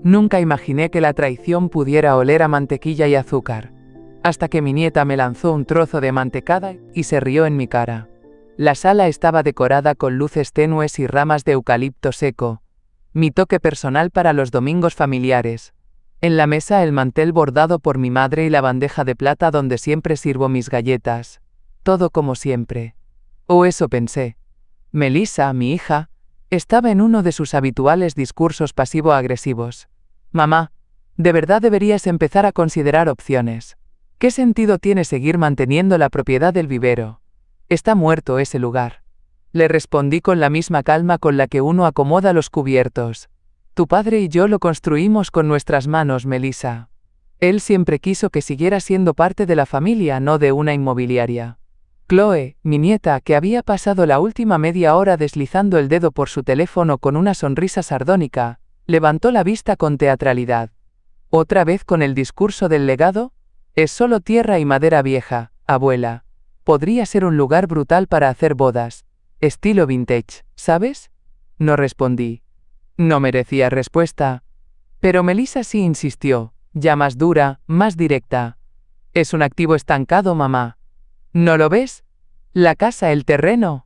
Nunca imaginé que la traición pudiera oler a mantequilla y azúcar, hasta que mi nieta me lanzó un trozo de mantecada y se rió en mi cara. La sala estaba decorada con luces tenues y ramas de eucalipto seco, mi toque personal para los domingos familiares. En la mesa el mantel bordado por mi madre y la bandeja de plata donde siempre sirvo mis galletas. Todo como siempre. O eso pensé. Melissa, mi hija, estaba en uno de sus habituales discursos pasivo-agresivos. Mamá, de verdad deberías empezar a considerar opciones. ¿Qué sentido tiene seguir manteniendo la propiedad del vivero? Está muerto ese lugar. Le respondí con la misma calma con la que uno acomoda los cubiertos. Tu padre y yo lo construimos con nuestras manos, Melissa. Él siempre quiso que siguiera siendo parte de la familia, no de una inmobiliaria. Chloe, mi nieta, que había pasado la última media hora deslizando el dedo por su teléfono con una sonrisa sardónica, levantó la vista con teatralidad. ¿Otra vez con el discurso del legado? Es solo tierra y madera vieja, abuela. Podría ser un lugar brutal para hacer bodas. Estilo vintage, ¿sabes? No respondí. No merecía respuesta. Pero Melissa sí insistió, ya más dura, más directa. Es un activo estancado, mamá. ¿No lo ves? La casa, el terreno.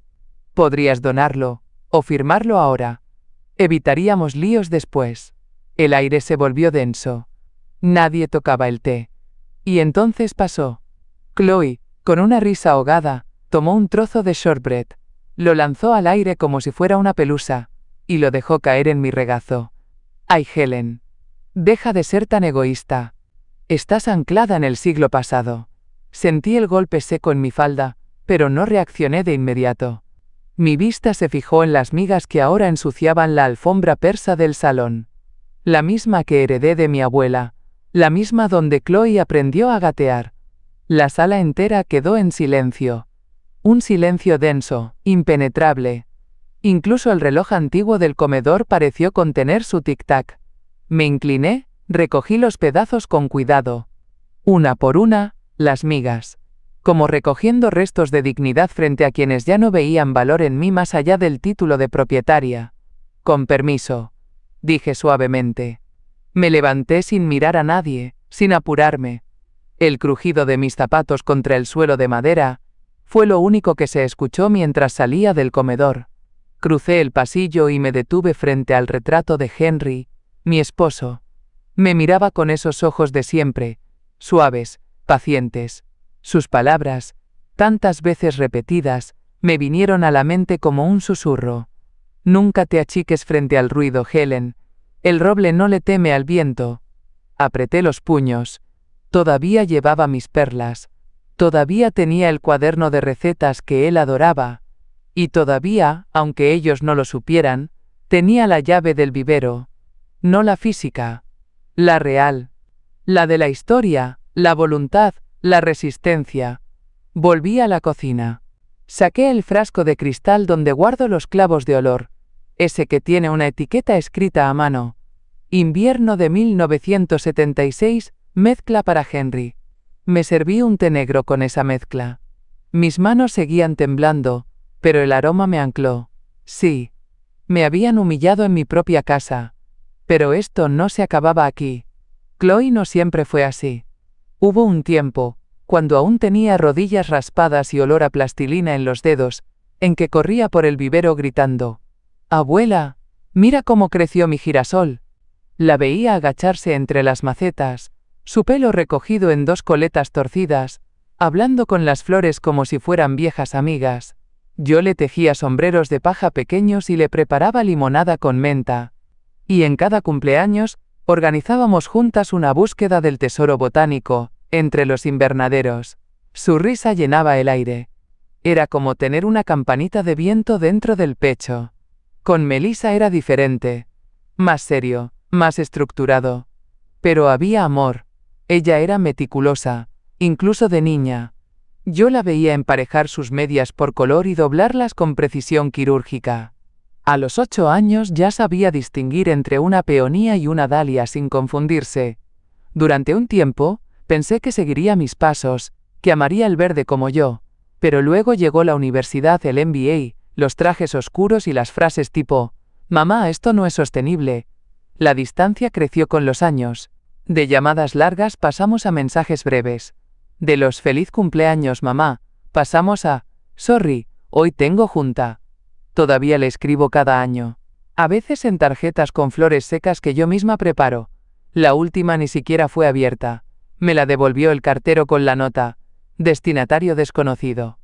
Podrías donarlo, o firmarlo ahora. Evitaríamos líos después. El aire se volvió denso. Nadie tocaba el té. Y entonces pasó. Chloe, con una risa ahogada, tomó un trozo de shortbread, lo lanzó al aire como si fuera una pelusa, y lo dejó caer en mi regazo. ¡Ay, Helen! Deja de ser tan egoísta. Estás anclada en el siglo pasado. Sentí el golpe seco en mi falda, pero no reaccioné de inmediato. Mi vista se fijó en las migas que ahora ensuciaban la alfombra persa del salón. La misma que heredé de mi abuela, la misma donde Chloe aprendió a gatear. La sala entera quedó en silencio. Un silencio denso, impenetrable. Incluso el reloj antiguo del comedor pareció contener su tic-tac. Me incliné, recogí los pedazos con cuidado. Una por una, las migas. Como recogiendo restos de dignidad frente a quienes ya no veían valor en mí más allá del título de propietaria. Con permiso, dije suavemente. Me levanté sin mirar a nadie, sin apurarme. El crujido de mis zapatos contra el suelo de madera fue lo único que se escuchó mientras salía del comedor. Crucé el pasillo y me detuve frente al retrato de Henry, mi esposo. Me miraba con esos ojos de siempre, suaves, pacientes. Sus palabras, tantas veces repetidas, me vinieron a la mente como un susurro. Nunca te achiques frente al ruido, Helen. El roble no le teme al viento. Apreté los puños. Todavía llevaba mis perlas. Todavía tenía el cuaderno de recetas que él adoraba. Y todavía, aunque ellos no lo supieran, tenía la llave del vivero. No la física. La real. La de la historia, la voluntad, la resistencia. Volví a la cocina. Saqué el frasco de cristal donde guardo los clavos de olor, ese que tiene una etiqueta escrita a mano. Invierno de 1976, mezcla para Henry. Me serví un té negro con esa mezcla. Mis manos seguían temblando, pero el aroma me ancló. Sí. Me habían humillado en mi propia casa. Pero esto no se acababa aquí. Chloe no siempre fue así. Hubo un tiempo, cuando aún tenía rodillas raspadas y olor a plastilina en los dedos, en que corría por el vivero gritando: «Abuela, mira cómo creció mi girasol». La veía agacharse entre las macetas, su pelo recogido en dos coletas torcidas, hablando con las flores como si fueran viejas amigas. Yo le tejía sombreros de paja pequeños y le preparaba limonada con menta. Y en cada cumpleaños, organizábamos juntas una búsqueda del tesoro botánico, entre los invernaderos. Su risa llenaba el aire. Era como tener una campanita de viento dentro del pecho. Con Melissa era diferente. Más serio, más estructurado. Pero había amor. Ella era meticulosa, incluso de niña. Yo la veía emparejar sus medias por color y doblarlas con precisión quirúrgica. A los 8 años ya sabía distinguir entre una peonía y una dalia sin confundirse. Durante un tiempo, pensé que seguiría mis pasos, que amaría el verde como yo, pero luego llegó la universidad, el MBA, los trajes oscuros y las frases tipo: «Mamá, esto no es sostenible». La distancia creció con los años. De llamadas largas pasamos a mensajes breves. De los feliz cumpleaños mamá, pasamos a sorry, hoy tengo junta. Todavía le escribo cada año. A veces en tarjetas con flores secas que yo misma preparo. La última ni siquiera fue abierta. Me la devolvió el cartero con la nota. Destinatario desconocido.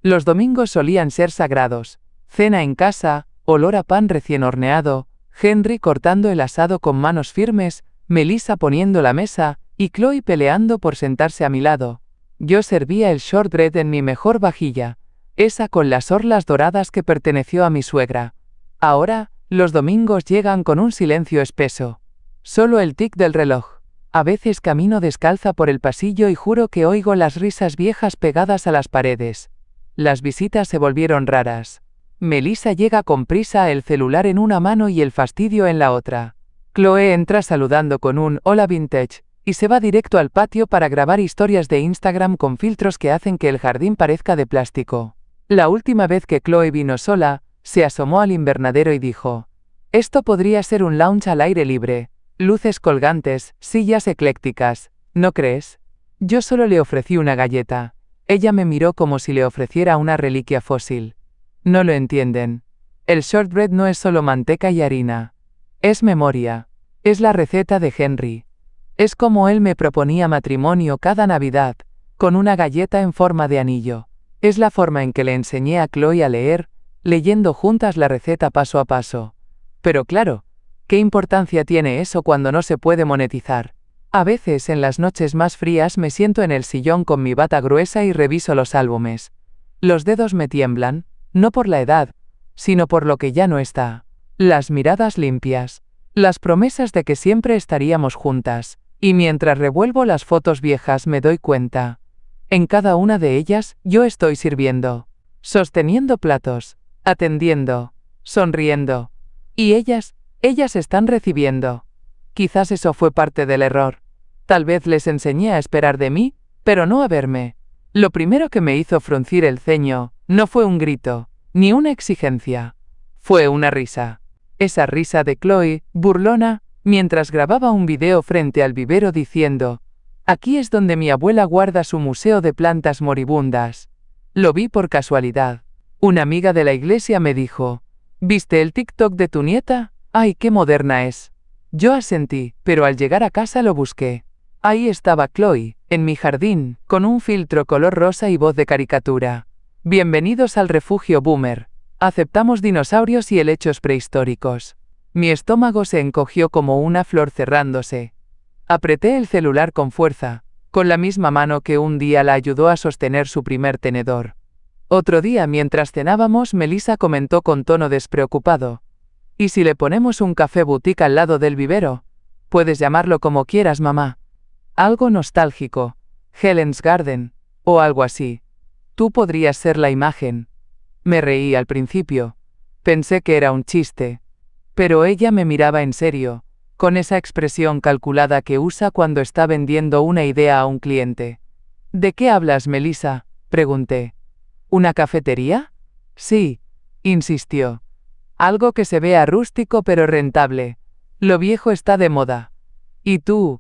Los domingos solían ser sagrados. Cena en casa, olor a pan recién horneado, Henry cortando el asado con manos firmes, Melissa poniendo la mesa, y Chloe peleando por sentarse a mi lado. Yo servía el shortbread en mi mejor vajilla, esa con las orlas doradas que perteneció a mi suegra. Ahora, los domingos llegan con un silencio espeso. Solo el tic del reloj. A veces camino descalza por el pasillo y juro que oigo las risas viejas pegadas a las paredes. Las visitas se volvieron raras. Melissa llega con prisa, el celular en una mano y el fastidio en la otra. Chloe entra saludando con un hola vintage, y se va directo al patio para grabar historias de Instagram con filtros que hacen que el jardín parezca de plástico. La última vez que Chloe vino sola, se asomó al invernadero y dijo: esto podría ser un lounge al aire libre. Luces colgantes, sillas eclécticas, ¿no crees? Yo solo le ofrecí una galleta. Ella me miró como si le ofreciera una reliquia fósil. No lo entienden. El shortbread no es solo manteca y harina. Es memoria. Es la receta de Henry. Es como él me proponía matrimonio cada Navidad, con una galleta en forma de anillo. Es la forma en que le enseñé a Chloe a leer, leyendo juntas la receta paso a paso. Pero claro, ¿qué importancia tiene eso cuando no se puede monetizar? A veces en las noches más frías me siento en el sillón con mi bata gruesa y reviso los álbumes. Los dedos me tiemblan, no por la edad, sino por lo que ya no está. Las miradas limpias, las promesas de que siempre estaríamos juntas, y mientras revuelvo las fotos viejas me doy cuenta. En cada una de ellas yo estoy sirviendo, sosteniendo platos, atendiendo, sonriendo. Y ellas están recibiendo. Quizás eso fue parte del error. Tal vez les enseñé a esperar de mí, pero no a verme. Lo primero que me hizo fruncir el ceño no fue un grito, ni una exigencia. Fue una risa. Esa risa de Chloe, burlona, mientras grababa un video frente al vivero diciendo: aquí es donde mi abuela guarda su museo de plantas moribundas. Lo vi por casualidad. Una amiga de la iglesia me dijo: ¿viste el TikTok de tu nieta? ¡Ay, qué moderna es! Yo asentí, pero al llegar a casa lo busqué. Ahí estaba Chloe, en mi jardín, con un filtro color rosa y voz de caricatura. Bienvenidos al refugio boomer. Aceptamos dinosaurios y helechos prehistóricos. Mi estómago se encogió como una flor cerrándose. Apreté el celular con fuerza, con la misma mano que un día la ayudó a sostener su primer tenedor. Otro día, mientras cenábamos, Melissa comentó con tono despreocupado: ¿y si le ponemos un café boutique al lado del vivero? Puedes llamarlo como quieras, mamá. Algo nostálgico, Helen's Garden, o algo así. Tú podrías ser la imagen. Me reí al principio. Pensé que era un chiste. Pero ella me miraba en serio, con esa expresión calculada que usa cuando está vendiendo una idea a un cliente. ¿De qué hablas, Melissa?, pregunté. ¿Una cafetería? Sí, insistió. Algo que se vea rústico pero rentable. Lo viejo está de moda. Y tú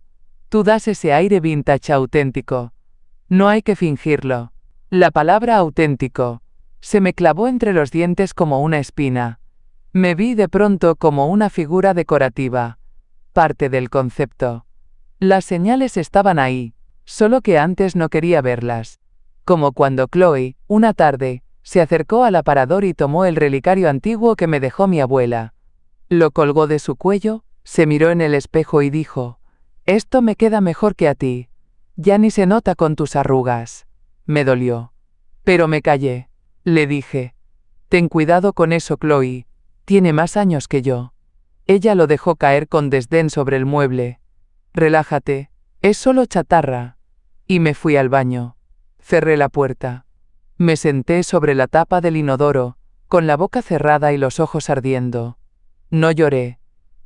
das ese aire vintage auténtico. No hay que fingirlo. La palabra auténtico se me clavó entre los dientes como una espina. Me vi de pronto como una figura decorativa, parte del concepto. Las señales estaban ahí, solo que antes no quería verlas. Como cuando Chloe, una tarde, se acercó al aparador y tomó el relicario antiguo que me dejó mi abuela. Lo colgó de su cuello, se miró en el espejo y dijo: esto me queda mejor que a ti. Ya ni se nota con tus arrugas. Me dolió. Pero me callé. Le dije: ten cuidado con eso, Chloe. Tiene más años que yo. Ella lo dejó caer con desdén sobre el mueble. Relájate, es solo chatarra. Y me fui al baño. Cerré la puerta. Me senté sobre la tapa del inodoro, con la boca cerrada y los ojos ardiendo. No lloré,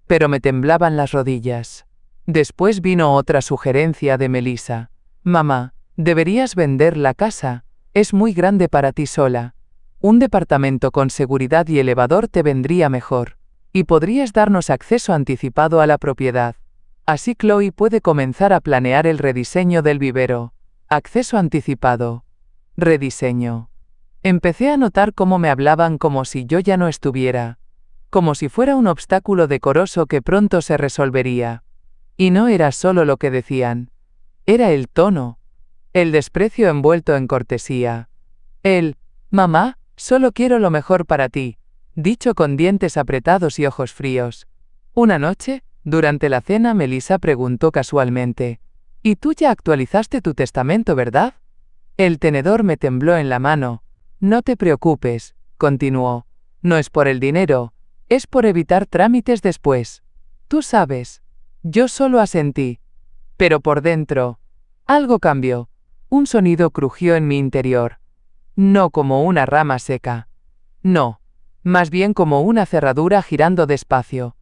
pero me temblaban las rodillas. Después vino otra sugerencia de Melissa. Mamá, deberías vender la casa. Es muy grande para ti sola. Un departamento con seguridad y elevador te vendría mejor. Y podrías darnos acceso anticipado a la propiedad. Así Chloe puede comenzar a planear el rediseño del vivero. Acceso anticipado. Rediseño. Empecé a notar cómo me hablaban como si yo ya no estuviera. Como si fuera un obstáculo decoroso que pronto se resolvería. Y no era solo lo que decían. Era el tono. El desprecio envuelto en cortesía. Mamá, solo quiero lo mejor para ti, dicho con dientes apretados y ojos fríos. Una noche, durante la cena, Melissa preguntó casualmente: «¿Y tú ya actualizaste tu testamento, verdad?» El tenedor me tembló en la mano. «No te preocupes», continuó. «No es por el dinero, es por evitar trámites después. Tú sabes». Yo solo asentí. Pero por dentro, algo cambió. Un sonido crujió en mi interior. No como una rama seca. No, más bien como una cerradura girando despacio.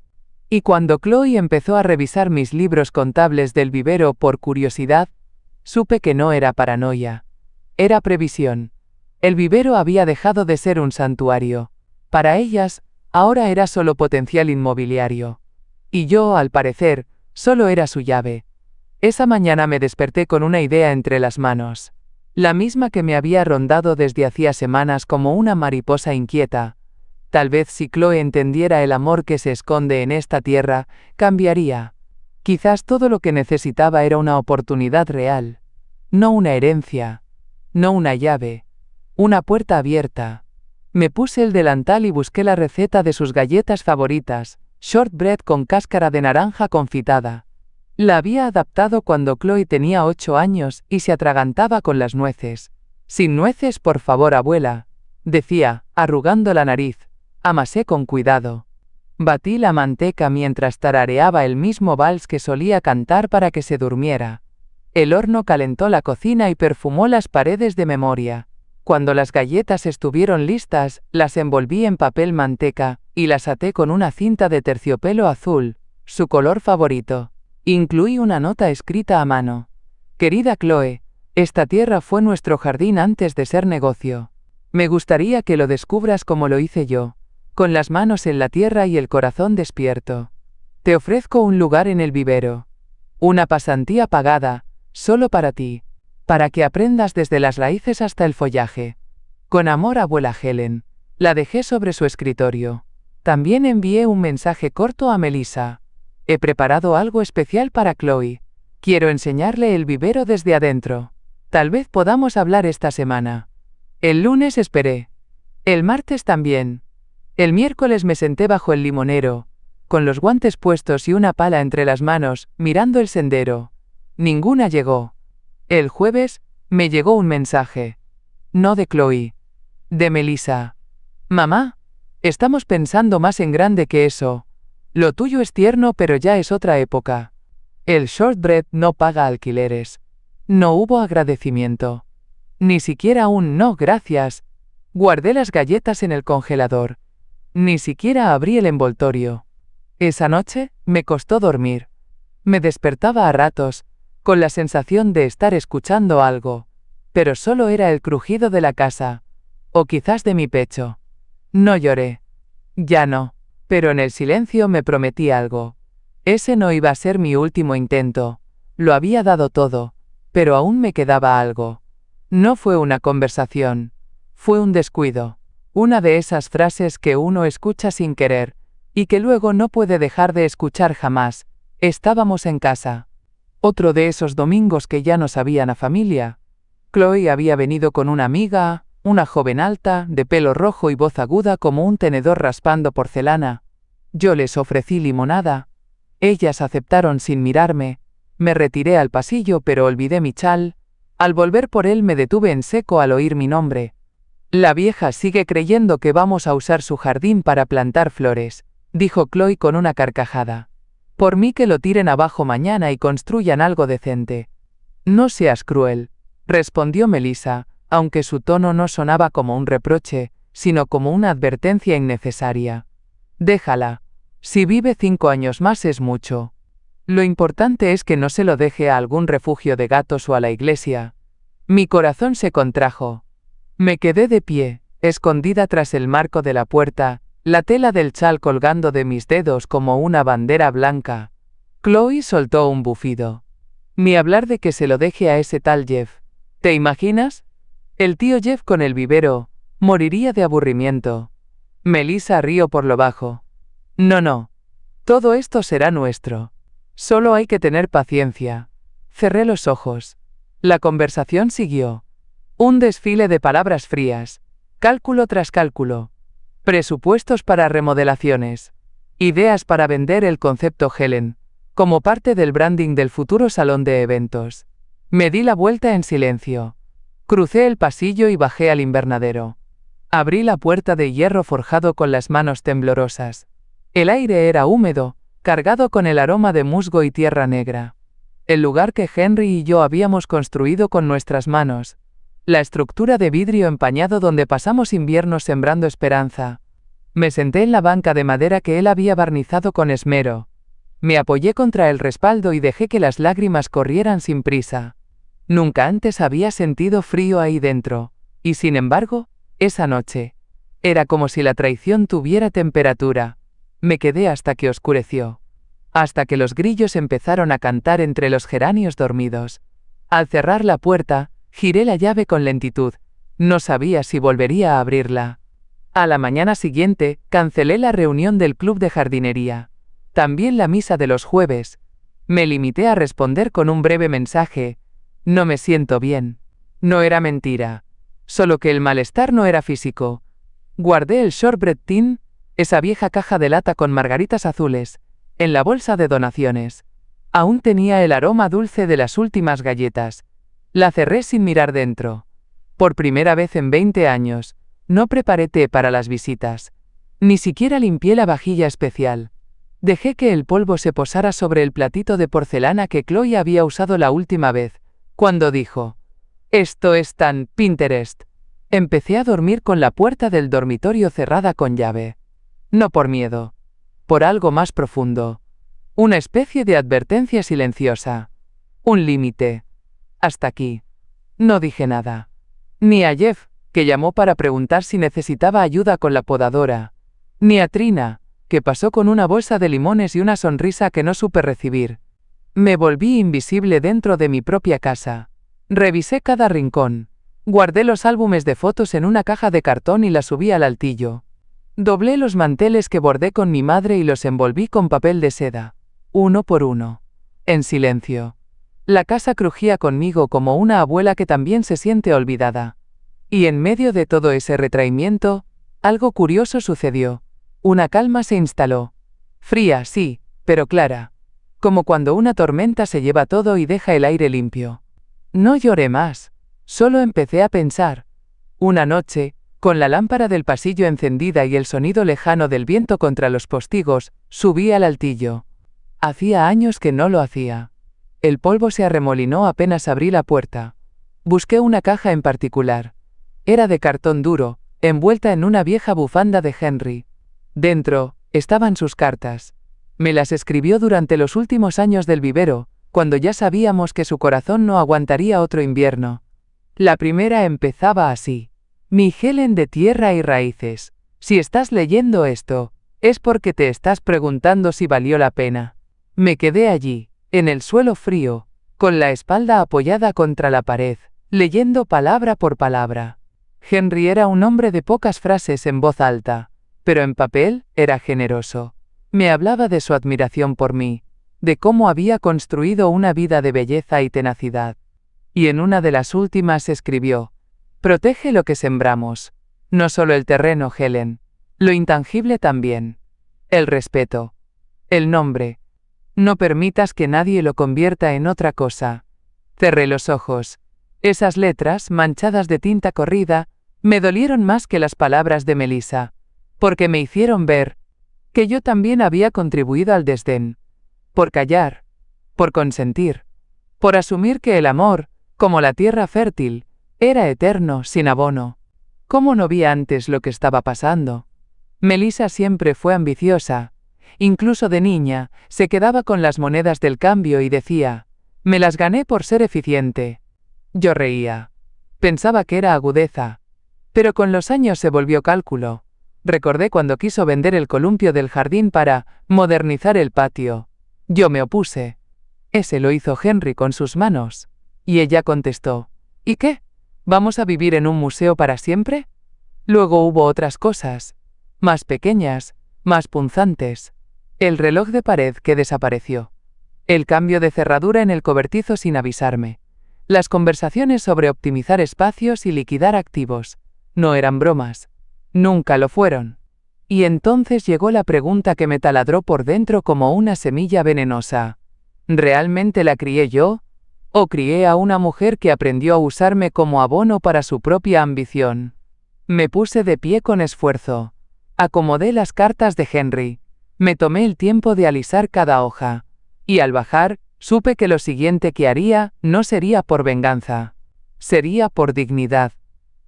Y cuando Chloe empezó a revisar mis libros contables del vivero por curiosidad, supe que no era paranoia. Era previsión. El vivero había dejado de ser un santuario. Para ellas, ahora era solo potencial inmobiliario. Y yo, al parecer, solo era su llave. Esa mañana me desperté con una idea entre las manos. La misma que me había rondado desde hacía semanas como una mariposa inquieta. Tal vez si Chloe entendiera el amor que se esconde en esta tierra, cambiaría. Quizás todo lo que necesitaba era una oportunidad real. No una herencia. No una llave. Una puerta abierta. Me puse el delantal y busqué la receta de sus galletas favoritas, shortbread con cáscara de naranja confitada. La había adaptado cuando Chloe tenía 8 años y se atragantaba con las nueces. «Sin nueces, por favor, abuela», decía, arrugando la nariz. Amasé con cuidado. Batí la manteca mientras tarareaba el mismo vals que solía cantar para que se durmiera. El horno calentó la cocina y perfumó las paredes de memoria. Cuando las galletas estuvieron listas, las envolví en papel manteca y las até con una cinta de terciopelo azul, su color favorito. Incluí una nota escrita a mano. «Querida Chloe, esta tierra fue nuestro jardín antes de ser negocio. Me gustaría que lo descubras como lo hice yo, con las manos en la tierra y el corazón despierto. Te ofrezco un lugar en el vivero. Una pasantía pagada, solo para ti, para que aprendas desde las raíces hasta el follaje. Con amor, abuela Helen». La dejé sobre su escritorio. También envié un mensaje corto a Melissa. «He preparado algo especial para Chloe. Quiero enseñarle el vivero desde adentro. Tal vez podamos hablar esta semana». El lunes esperé. El martes también. El miércoles me senté bajo el limonero, con los guantes puestos y una pala entre las manos, mirando el sendero. Ninguna llegó. El jueves, me llegó un mensaje. No de Chloe. De Melissa. «Mamá, estamos pensando más en grande que eso. Lo tuyo es tierno, pero ya es otra época. El shortbread no paga alquileres». No hubo agradecimiento. Ni siquiera un «no, gracias». Guardé las galletas en el congelador. Ni siquiera abrí el envoltorio. Esa noche, me costó dormir. Me despertaba a ratos, con la sensación de estar escuchando algo. Pero solo era el crujido de la casa. O quizás de mi pecho. No lloré. Ya no. Pero en el silencio me prometí algo. Ese no iba a ser mi último intento. Lo había dado todo. Pero aún me quedaba algo. No fue una conversación. Fue un descuido. Una de esas frases que uno escucha sin querer, y que luego no puede dejar de escuchar jamás. Estábamos en casa. Otro de esos domingos que ya no sabían a familia. Chloe había venido con una amiga, una joven alta, de pelo rojo y voz aguda como un tenedor raspando porcelana. Yo les ofrecí limonada. Ellas aceptaron sin mirarme. Me retiré al pasillo pero olvidé mi chal. Al volver por él me detuve en seco al oír mi nombre. «La vieja sigue creyendo que vamos a usar su jardín para plantar flores», dijo Chloe con una carcajada. «Por mí que lo tiren abajo mañana y construyan algo decente». «No seas cruel», respondió Melissa, aunque su tono no sonaba como un reproche, sino como una advertencia innecesaria. «Déjala. Si vive 5 años más es mucho. Lo importante es que no se lo deje a algún refugio de gatos o a la iglesia». Mi corazón se contrajo. Me quedé de pie, escondida tras el marco de la puerta, la tela del chal colgando de mis dedos como una bandera blanca. Chloe soltó un bufido. Ni hablar de que se lo deje a ese tal Jeff. ¿Te imaginas? El tío Jeff con el vivero, moriría de aburrimiento. Melissa rió por lo bajo. No. Todo esto será nuestro. Solo hay que tener paciencia. Cerré los ojos. La conversación siguió. Un desfile de palabras frías. Cálculo tras cálculo. Presupuestos para remodelaciones. Ideas para vender el concepto Helen, como parte del branding del futuro salón de eventos. Me di la vuelta en silencio. Crucé el pasillo y bajé al invernadero. Abrí la puerta de hierro forjado con las manos temblorosas. El aire era húmedo, cargado con el aroma de musgo y tierra negra. El lugar que Henry y yo habíamos construido con nuestras manos. La estructura de vidrio empañado donde pasamos inviernos sembrando esperanza. Me senté en la banca de madera que él había barnizado con esmero. Me apoyé contra el respaldo y dejé que las lágrimas corrieran sin prisa. Nunca antes había sentido frío ahí dentro, y sin embargo, esa noche, era como si la traición tuviera temperatura. Me quedé hasta que oscureció. Hasta que los grillos empezaron a cantar entre los geranios dormidos. Al cerrar la puerta, giré la llave con lentitud. No sabía si volvería a abrirla. A la mañana siguiente, cancelé la reunión del club de jardinería. También la misa de los jueves. Me limité a responder con un breve mensaje. No me siento bien. No era mentira. Solo que el malestar no era físico. Guardé el shortbread tin, esa vieja caja de lata con margaritas azules, en la bolsa de donaciones. Aún tenía el aroma dulce de las últimas galletas. La cerré sin mirar dentro. Por primera vez en 20 años, no preparé té para las visitas. Ni siquiera limpié la vajilla especial. Dejé que el polvo se posara sobre el platito de porcelana que Chloe había usado la última vez, cuando dijo: «Esto es tan Pinterest». Empecé a dormir con la puerta del dormitorio cerrada con llave. No por miedo. Por algo más profundo. Una especie de advertencia silenciosa. Un límite. Hasta aquí. No dije nada. Ni a Jeff, que llamó para preguntar si necesitaba ayuda con la podadora. Ni a Trina, que pasó con una bolsa de limones y una sonrisa que no supe recibir. Me volví invisible dentro de mi propia casa. Revisé cada rincón. Guardé los álbumes de fotos en una caja de cartón y las subí al altillo. Doblé los manteles que bordé con mi madre y los envolví con papel de seda, uno por uno. En silencio. La casa crujía conmigo como una abuela que también se siente olvidada. Y en medio de todo ese retraimiento, algo curioso sucedió. Una calma se instaló. Fría, sí, pero clara. Como cuando una tormenta se lleva todo y deja el aire limpio. No lloré más. Solo empecé a pensar. Una noche, con la lámpara del pasillo encendida y el sonido lejano del viento contra los postigos, subí al altillo. Hacía años que no lo hacía. El polvo se arremolinó apenas abrí la puerta. Busqué una caja en particular. Era de cartón duro, envuelta en una vieja bufanda de Henry. Dentro, estaban sus cartas. Me las escribió durante los últimos años del vivero, cuando ya sabíamos que su corazón no aguantaría otro invierno. La primera empezaba así. Mi Helen de tierra y raíces, si estás leyendo esto, es porque te estás preguntando si valió la pena. Me quedé allí, en el suelo frío, con la espalda apoyada contra la pared, leyendo palabra por palabra. Henry era un hombre de pocas frases en voz alta, pero en papel era generoso. Me hablaba de su admiración por mí, de cómo había construido una vida de belleza y tenacidad. Y en una de las últimas escribió: «Protege lo que sembramos. No solo el terreno, Helen. Lo intangible también. El respeto. El nombre. No permitas que nadie lo convierta en otra cosa». Cerré los ojos. Esas letras, manchadas de tinta corrida, me dolieron más que las palabras de Melissa, porque me hicieron ver que yo también había contribuido al desdén. Por callar. Por consentir. Por asumir que el amor, como la tierra fértil, era eterno, sin abono. ¿Cómo no vi antes lo que estaba pasando? Melissa siempre fue ambiciosa. Incluso de niña, se quedaba con las monedas del cambio y decía: «Me las gané por ser eficiente». Yo reía. Pensaba que era agudeza. Pero con los años se volvió cálculo. Recordé cuando quiso vender el columpio del jardín para modernizar el patio. Yo me opuse. Ese lo hizo Henry con sus manos. Y ella contestó, ¿y qué? ¿Vamos a vivir en un museo para siempre? Luego hubo otras cosas, más pequeñas, más punzantes. El reloj de pared que desapareció. El cambio de cerradura en el cobertizo sin avisarme. Las conversaciones sobre optimizar espacios y liquidar activos. No eran bromas. Nunca lo fueron. Y entonces llegó la pregunta que me taladró por dentro como una semilla venenosa. ¿Realmente la crié yo? ¿O crié a una mujer que aprendió a usarme como abono para su propia ambición? Me puse de pie con esfuerzo. Acomodé las cartas de Henry. Me tomé el tiempo de alisar cada hoja. Y al bajar, supe que lo siguiente que haría no sería por venganza. Sería por dignidad.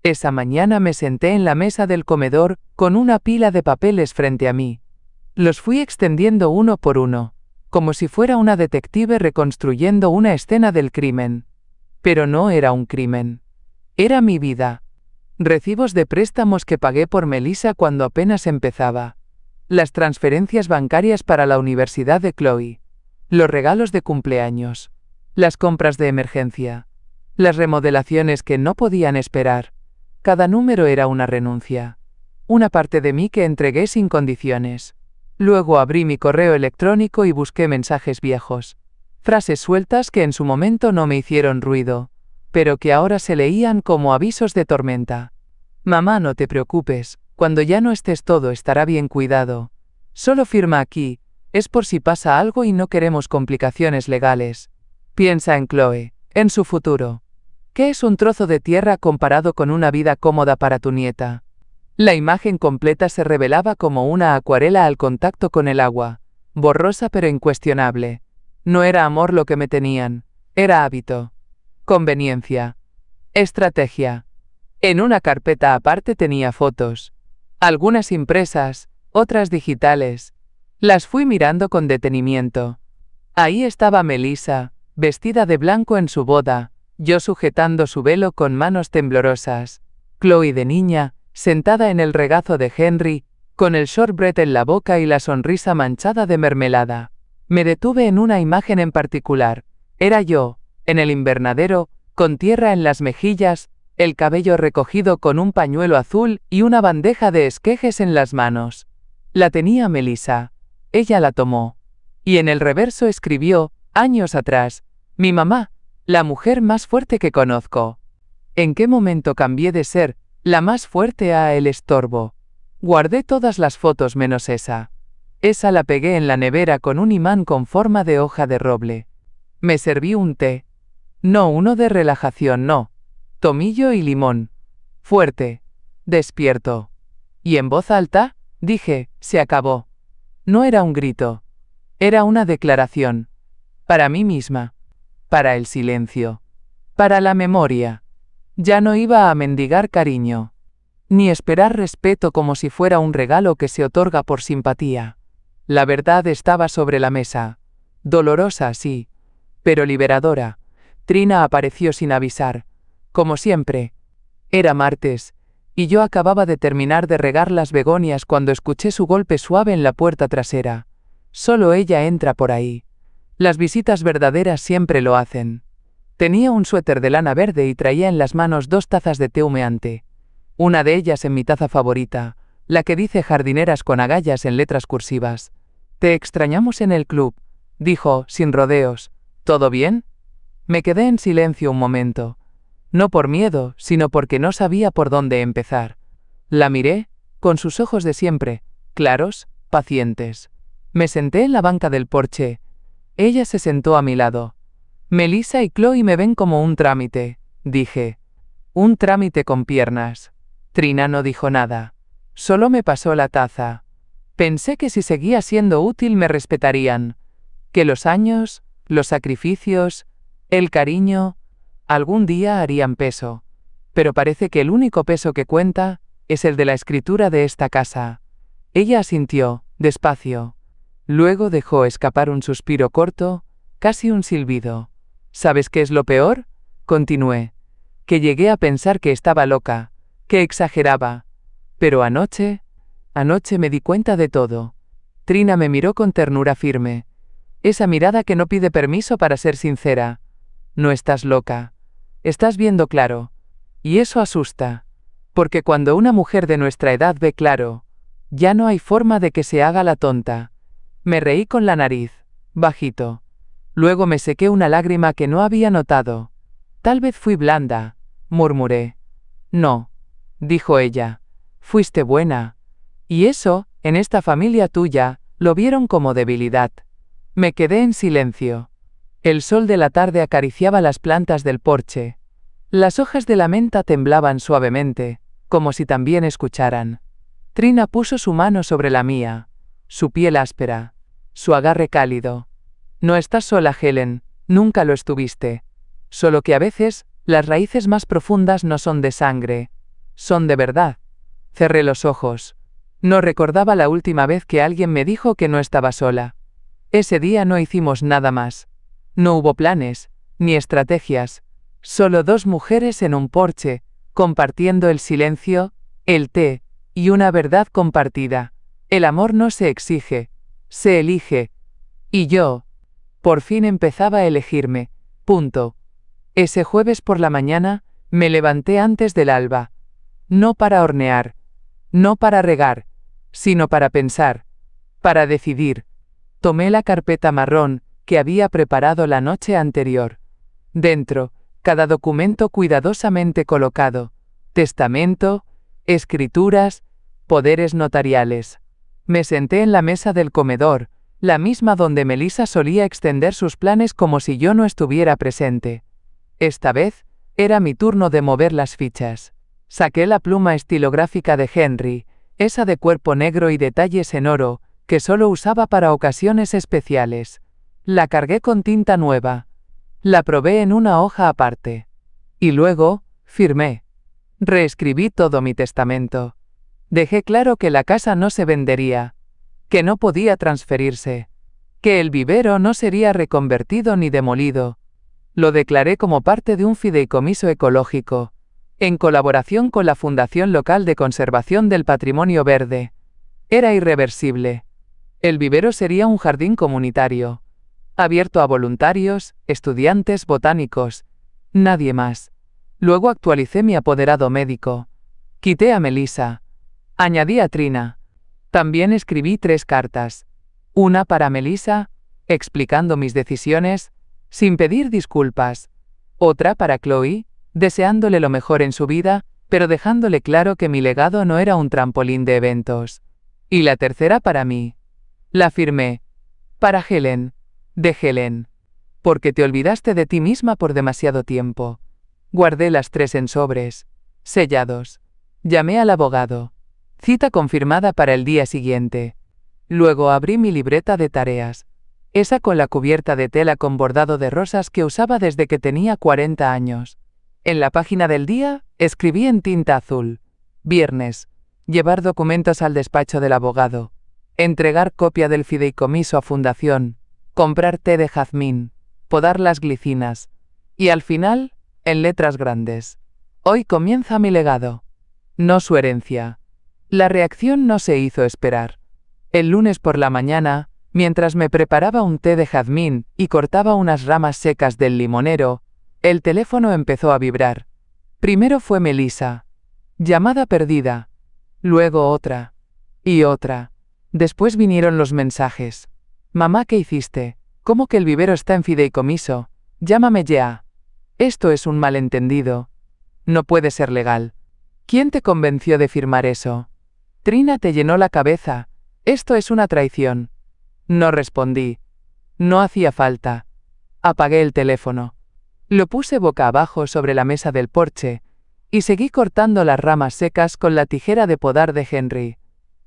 Esa mañana me senté en la mesa del comedor, con una pila de papeles frente a mí. Los fui extendiendo uno por uno, como si fuera una detective reconstruyendo una escena del crimen. Pero no era un crimen. Era mi vida. Recibos de préstamos que pagué por Melissa cuando apenas empezaba. Las transferencias bancarias para la universidad de Chloe. Los regalos de cumpleaños. Las compras de emergencia. Las remodelaciones que no podían esperar. Cada número era una renuncia. Una parte de mí que entregué sin condiciones. Luego abrí mi correo electrónico y busqué mensajes viejos. Frases sueltas que en su momento no me hicieron ruido, pero que ahora se leían como avisos de tormenta. Mamá, no te preocupes, cuando ya no estés todo estará bien cuidado. Solo firma aquí, es por si pasa algo y no queremos complicaciones legales. Piensa en Chloe, en su futuro. ¿Qué es un trozo de tierra comparado con una vida cómoda para tu nieta? La imagen completa se revelaba como una acuarela al contacto con el agua, borrosa pero incuestionable. No era amor lo que me tenían, era hábito. Conveniencia. Estrategia. En una carpeta aparte tenía fotos. Algunas impresas, otras digitales. Las fui mirando con detenimiento. Ahí estaba Melissa, vestida de blanco en su boda, yo sujetando su velo con manos temblorosas. Chloe de niña, sentada en el regazo de Henry, con el shortbread en la boca y la sonrisa manchada de mermelada. Me detuve en una imagen en particular. Era yo, en el invernadero, con tierra en las mejillas, el cabello recogido con un pañuelo azul y una bandeja de esquejes en las manos. La tenía Melissa. Ella la tomó. Y en el reverso escribió, años atrás, mi mamá, la mujer más fuerte que conozco. ¿En qué momento cambié de ser la más fuerte a el estorbo? Guardé todas las fotos menos esa. Esa la pegué en la nevera con un imán con forma de hoja de roble. Me serví un té. No uno de relajación, no. Tomillo y limón. Fuerte. Despierto. Y en voz alta, dije, se acabó. No era un grito. Era una declaración. Para mí misma. Para el silencio. Para la memoria. Ya no iba a mendigar cariño. Ni esperar respeto como si fuera un regalo que se otorga por simpatía. La verdad estaba sobre la mesa. Dolorosa, sí. Pero liberadora. Trina apareció sin avisar. Como siempre. Era martes, y yo acababa de terminar de regar las begonias cuando escuché su golpe suave en la puerta trasera. Solo ella entra por ahí. Las visitas verdaderas siempre lo hacen. Tenía un suéter de lana verde y traía en las manos 2 tazas de té humeante. Una de ellas en mi taza favorita, la que dice jardineras con agallas en letras cursivas. Te extrañamos en el club, dijo, sin rodeos. ¿Todo bien? Me quedé en silencio un momento. No por miedo, sino porque no sabía por dónde empezar. La miré, con sus ojos de siempre, claros, pacientes. Me senté en la banca del porche. Ella se sentó a mi lado. Melissa y Chloe me ven como un trámite, dije. Un trámite con piernas. Trina no dijo nada. Solo me pasó la taza. Pensé que si seguía siendo útil me respetarían. Que los años, los sacrificios, el cariño, algún día harían peso. Pero parece que el único peso que cuenta es el de la escritura de esta casa. Ella asintió, despacio. Luego dejó escapar un suspiro corto, casi un silbido. ¿Sabes qué es lo peor? Continué. Que llegué a pensar que estaba loca, que exageraba. Pero anoche Anoche me di cuenta de todo. Trina me miró con ternura firme. Esa mirada que no pide permiso para ser sincera. No estás loca. Estás viendo claro. Y eso asusta. Porque cuando una mujer de nuestra edad ve claro, ya no hay forma de que se haga la tonta. Me reí con la nariz, bajito. Luego me sequé una lágrima que no había notado. Tal vez fui blanda, murmuré. No, dijo ella. Fuiste buena. Y eso, en esta familia tuya, lo vieron como debilidad. Me quedé en silencio. El sol de la tarde acariciaba las plantas del porche. Las hojas de la menta temblaban suavemente, como si también escucharan. Trina puso su mano sobre la mía, su piel áspera, su agarre cálido. No estás sola, Helen, nunca lo estuviste. Solo que a veces, las raíces más profundas no son de sangre, son de verdad. Cerré los ojos. No recordaba la última vez que alguien me dijo que no estaba sola. Ese día no hicimos nada más. No hubo planes, ni estrategias. Solo dos mujeres en un porche, compartiendo el silencio, el té, y una verdad compartida. El amor no se exige, se elige. Y yo, por fin empezaba a elegirme. Punto. Ese jueves por la mañana, me levanté antes del alba. No para hornear, no para regar, sino para pensar, para decidir. Tomé la carpeta marrón, que había preparado la noche anterior. Dentro, cada documento cuidadosamente colocado. Testamento, escrituras, poderes notariales. Me senté en la mesa del comedor, la misma donde Melissa solía extender sus planes como si yo no estuviera presente. Esta vez, era mi turno de mover las fichas. Saqué la pluma estilográfica de Henry, esa de cuerpo negro y detalles en oro, que solo usaba para ocasiones especiales. La cargué con tinta nueva. La probé en una hoja aparte. Y luego, firmé. Reescribí todo mi testamento. Dejé claro que la casa no se vendería, que no podía transferirse, que el vivero no sería reconvertido ni demolido. Lo declaré como parte de un fideicomiso ecológico, en colaboración con la Fundación Local de Conservación del Patrimonio Verde. Era irreversible. El vivero sería un jardín comunitario, abierto a voluntarios, estudiantes, botánicos, nadie más. Luego actualicé mi apoderado médico. Quité a Melissa. Añadí a Trina. También escribí 3 cartas. Una para Melissa, explicando mis decisiones, sin pedir disculpas. Otra para Chloe, deseándole lo mejor en su vida, pero dejándole claro que mi legado no era un trampolín de eventos. Y la tercera para mí. La firmé. Para Helen. De Helen. Porque te olvidaste de ti misma por demasiado tiempo. Guardé las 3 en sobres, sellados. Llamé al abogado. Cita confirmada para el día siguiente. Luego abrí mi libreta de tareas. Esa con la cubierta de tela con bordado de rosas que usaba desde que tenía 40 años. En la página del día, escribí en tinta azul. Viernes. Llevar documentos al despacho del abogado. Entregar copia del fideicomiso a fundación. Comprar té de jazmín. Podar las glicinas. Y al final, en letras grandes. Hoy comienza mi legado. No su herencia. La reacción no se hizo esperar. El lunes por la mañana, mientras me preparaba un té de jazmín y cortaba unas ramas secas del limonero, el teléfono empezó a vibrar. Primero fue Melissa. Llamada perdida. Luego otra. Y otra. Después vinieron los mensajes. Mamá, ¿qué hiciste? ¿Cómo que el vivero está en fideicomiso? Llámame ya. Esto es un malentendido. No puede ser legal. ¿Quién te convenció de firmar eso? Trina te llenó la cabeza. Esto es una traición. No respondí. No hacía falta. Apagué el teléfono. Lo puse boca abajo sobre la mesa del porche, y seguí cortando las ramas secas con la tijera de podar de Henry.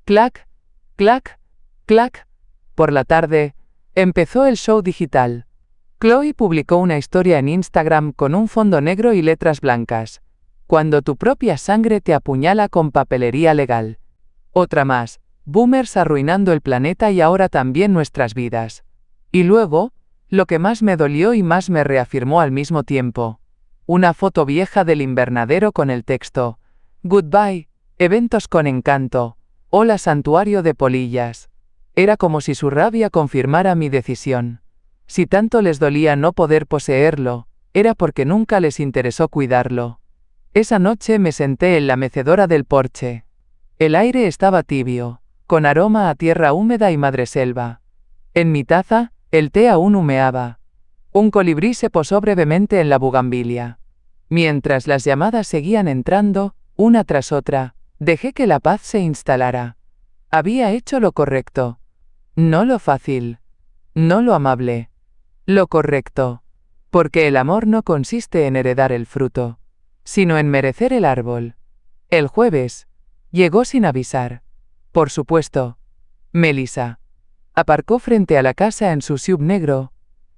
Clac, clac, clac. Por la tarde, empezó el show digital. Chloe publicó una historia en Instagram con un fondo negro y letras blancas. Cuando tu propia sangre te apuñala con papelería legal. Otra más. Boomers arruinando el planeta y ahora también nuestras vidas. Y luego, lo que más me dolió y más me reafirmó al mismo tiempo. Una foto vieja del invernadero con el texto: Goodbye, eventos con encanto. Hola santuario de polillas. Era como si su rabia confirmara mi decisión. Si tanto les dolía no poder poseerlo, era porque nunca les interesó cuidarlo. Esa noche me senté en la mecedora del porche. El aire estaba tibio, con aroma a tierra húmeda y madreselva. En mi taza, el té aún humeaba. Un colibrí se posó brevemente en la bugambilia. Mientras las llamadas seguían entrando, una tras otra, dejé que la paz se instalara. Había hecho lo correcto. No lo fácil. No lo amable. Lo correcto. Porque el amor no consiste en heredar el fruto, sino en merecer el árbol. El jueves, llegó sin avisar. Por supuesto. Melissa. Aparcó frente a la casa en su SUV negro.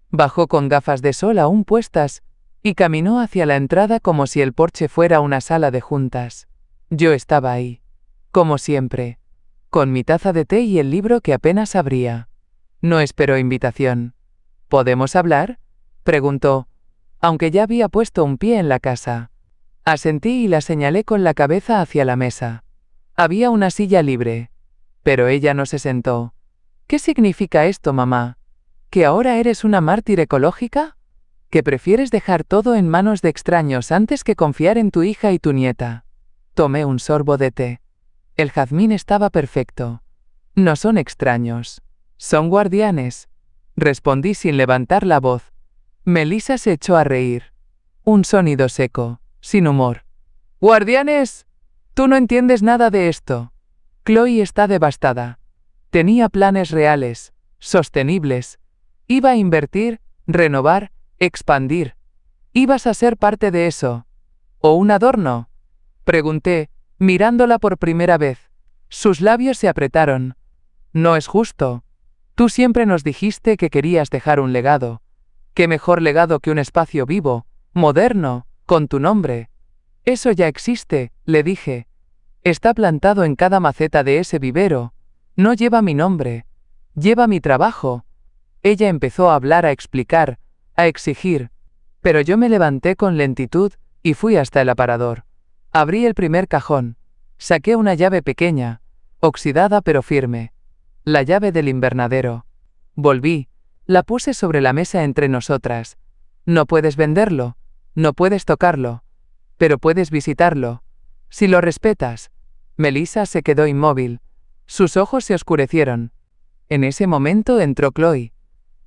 Bajó con gafas de sol aún puestas, y caminó hacia la entrada como si el porche fuera una sala de juntas. Yo estaba ahí. Como siempre. Con mi taza de té y el libro que apenas abría. No esperó invitación. ¿Podemos hablar?, preguntó, aunque ya había puesto un pie en la casa. Asentí y la señalé con la cabeza hacia la mesa. Había una silla libre. Pero ella no se sentó. ¿Qué significa esto, mamá? ¿Que ahora eres una mártir ecológica? ¿Que prefieres dejar todo en manos de extraños antes que confiar en tu hija y tu nieta? Tomé un sorbo de té. El jazmín estaba perfecto. No son extraños. Son guardianes. Respondí sin levantar la voz. Melissa se echó a reír. Un sonido seco, sin humor. ¡Guardianes! Tú no entiendes nada de esto. Chloe está devastada. Tenía planes reales, sostenibles. Iba a invertir, renovar, expandir. ¿Ibas a ser parte de eso? ¿O un adorno?, pregunté, mirándola por primera vez. Sus labios se apretaron. No es justo. Tú siempre nos dijiste que querías dejar un legado. ¿Qué mejor legado que un espacio vivo, moderno, con tu nombre? Eso ya existe, le dije. Está plantado en cada maceta de ese vivero. No lleva mi nombre. Lleva mi trabajo. Ella empezó a hablar, a explicar, a exigir. Pero yo me levanté con lentitud y fui hasta el aparador. Abrí el primer cajón. Saqué una llave pequeña, oxidada pero firme. La llave del invernadero. Volví. La puse sobre la mesa entre nosotras. No puedes venderlo. No puedes tocarlo. Pero puedes visitarlo. Si lo respetas. Melissa se quedó inmóvil. Sus ojos se oscurecieron. En ese momento entró Chloe.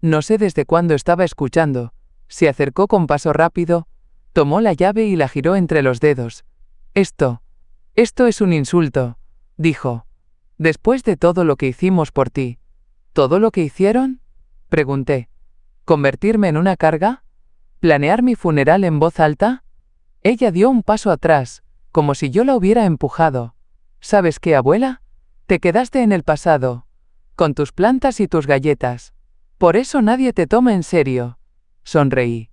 No sé desde cuándo estaba escuchando. Se acercó con paso rápido, tomó la llave y la giró entre los dedos. Esto es un insulto, dijo. Después de todo lo que hicimos por ti. ¿Todo lo que hicieron?, pregunté. ¿Convertirme en una carga? ¿Planear mi funeral en voz alta? Ella dio un paso atrás, como si yo la hubiera empujado. ¿Sabes qué, abuela? Te quedaste en el pasado, con tus plantas y tus galletas. Por eso nadie te toma en serio. Sonreí.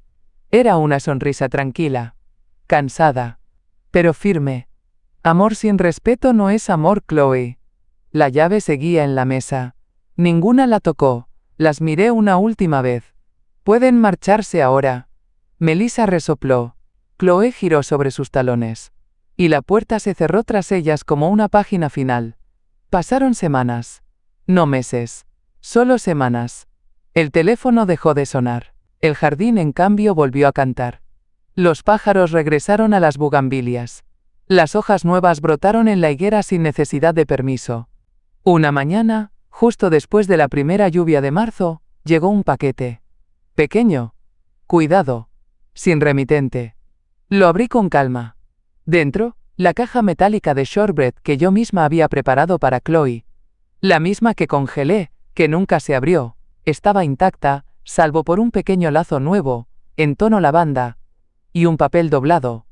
Era una sonrisa tranquila, cansada, pero firme. Amor sin respeto no es amor, Chloe. La llave seguía en la mesa. Ninguna la tocó. Las miré una última vez. Pueden marcharse ahora. Melissa resopló. Chloe giró sobre sus talones. Y la puerta se cerró tras ellas como una página final. Pasaron semanas. No meses. Solo semanas. El teléfono dejó de sonar. El jardín, en cambio, volvió a cantar. Los pájaros regresaron a las bugambilias. Las hojas nuevas brotaron en la higuera sin necesidad de permiso. Una mañana, justo después de la primera lluvia de marzo, llegó un paquete. Pequeño. Cuidado. Sin remitente. Lo abrí con calma. Dentro, la caja metálica de shortbread que yo misma había preparado para Chloe. La misma que congelé, que nunca se abrió. Estaba intacta, salvo por un pequeño lazo nuevo, en tono lavanda, y un papel doblado.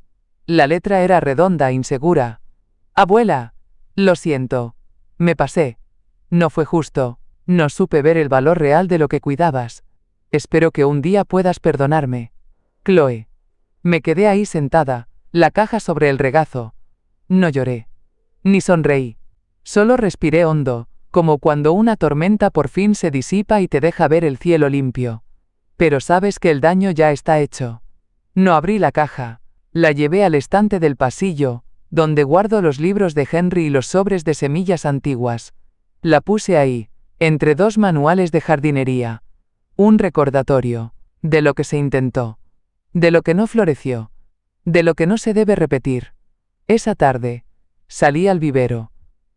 La letra era redonda, insegura. Abuela. Lo siento. Me pasé. No fue justo. No supe ver el valor real de lo que cuidabas. Espero que un día puedas perdonarme. Chloe. Me quedé ahí sentada, la caja sobre el regazo. No lloré. Ni sonreí. Solo respiré hondo, como cuando una tormenta por fin se disipa y te deja ver el cielo limpio. Pero sabes que el daño ya está hecho. No abrí la caja. La llevé al estante del pasillo, donde guardo los libros de Henry y los sobres de semillas antiguas. La puse ahí, entre dos manuales de jardinería. Un recordatorio, de lo que se intentó, de lo que no floreció, de lo que no se debe repetir. Esa tarde, salí al vivero.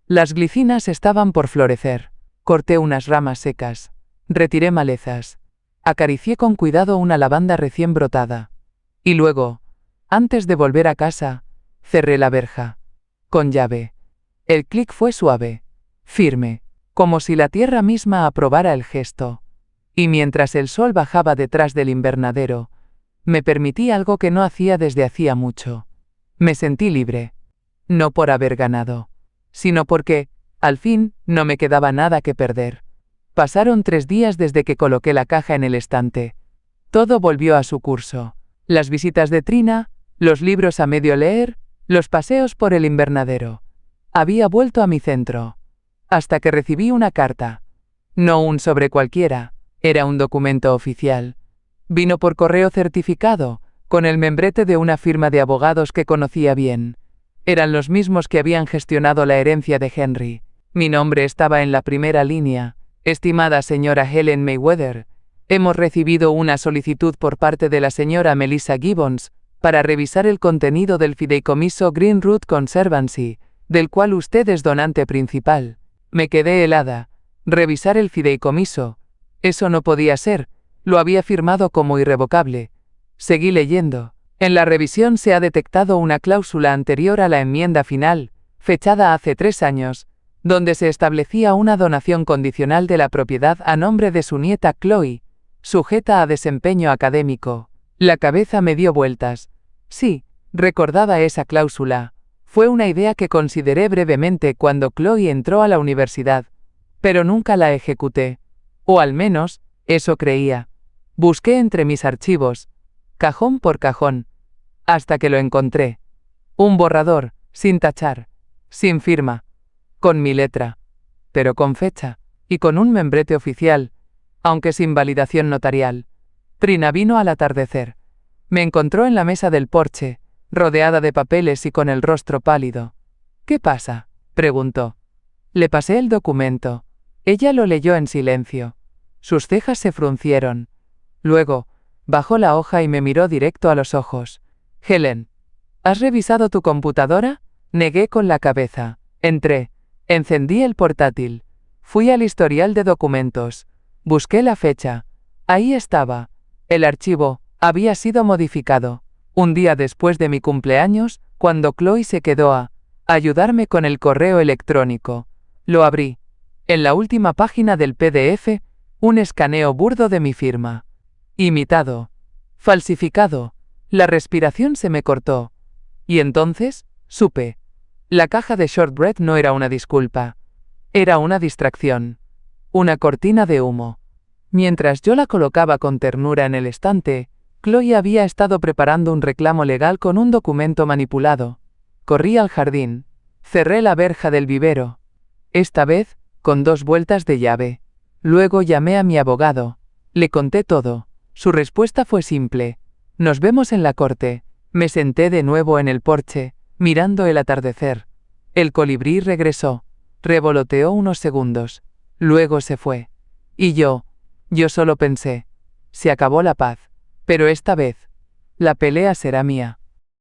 Las glicinas estaban por florecer. Corté unas ramas secas. Retiré malezas. Acaricié con cuidado una lavanda recién brotada. Y luego, antes de volver a casa, cerré la verja. Con llave. El clic fue suave, firme, como si la tierra misma aprobara el gesto. Y mientras el sol bajaba detrás del invernadero, me permití algo que no hacía desde hacía mucho. Me sentí libre. No por haber ganado, sino porque, al fin, no me quedaba nada que perder. Pasaron 3 días desde que coloqué la caja en el estante. Todo volvió a su curso. Las visitas de Trina, los libros a medio leer, los paseos por el invernadero. Había vuelto a mi centro. Hasta que recibí una carta. No un sobre cualquiera, era un documento oficial. Vino por correo certificado, con el membrete de una firma de abogados que conocía bien. Eran los mismos que habían gestionado la herencia de Henry. Mi nombre estaba en la primera línea. Estimada señora Helen Mayweather, hemos recibido una solicitud por parte de la señora Melissa Gibbons para revisar el contenido del fideicomiso Green Root Conservancy, del cual usted es donante principal. Me quedé helada. Revisar el fideicomiso. Eso no podía ser. Lo había firmado como irrevocable. Seguí leyendo. En la revisión se ha detectado una cláusula anterior a la enmienda final, fechada hace 3 años, donde se establecía una donación condicional de la propiedad a nombre de su nieta Chloe, sujeta a desempeño académico. La cabeza me dio vueltas. Sí, recordaba esa cláusula. Fue una idea que consideré brevemente cuando Chloe entró a la universidad, pero nunca la ejecuté. O al menos, eso creía. Busqué entre mis archivos, cajón por cajón, hasta que lo encontré. Un borrador, sin tachar, sin firma, con mi letra, pero con fecha, y con un membrete oficial, aunque sin validación notarial. Trina vino al atardecer. Me encontró en la mesa del porche, rodeada de papeles y con el rostro pálido. ¿Qué pasa?, preguntó. Le pasé el documento. Ella lo leyó en silencio. Sus cejas se fruncieron. Luego, bajó la hoja y me miró directo a los ojos. Helen, ¿has revisado tu computadora? Negué con la cabeza. Entré. Encendí el portátil. Fui al historial de documentos. Busqué la fecha. Ahí estaba. El archivo había sido modificado. Un día después de mi cumpleaños, cuando Chloe se quedó a ayudarme con el correo electrónico. Lo abrí. En la última página del PDF, un escaneo burdo de mi firma. Imitado. Falsificado. La respiración se me cortó. Y entonces, supe. La caja de shortbread no era una disculpa. Era una distracción. Una cortina de humo. Mientras yo la colocaba con ternura en el estante, Chloe había estado preparando un reclamo legal con un documento manipulado. Corrí al jardín. Cerré la verja del vivero. Esta vez, con 2 vueltas de llave. Luego llamé a mi abogado. Le conté todo. Su respuesta fue simple. Nos vemos en la corte. Me senté de nuevo en el porche, mirando el atardecer. El colibrí regresó. Revoloteó unos segundos. Luego se fue. Y yo solo pensé. Se acabó la paz. Pero esta vez, la pelea será mía.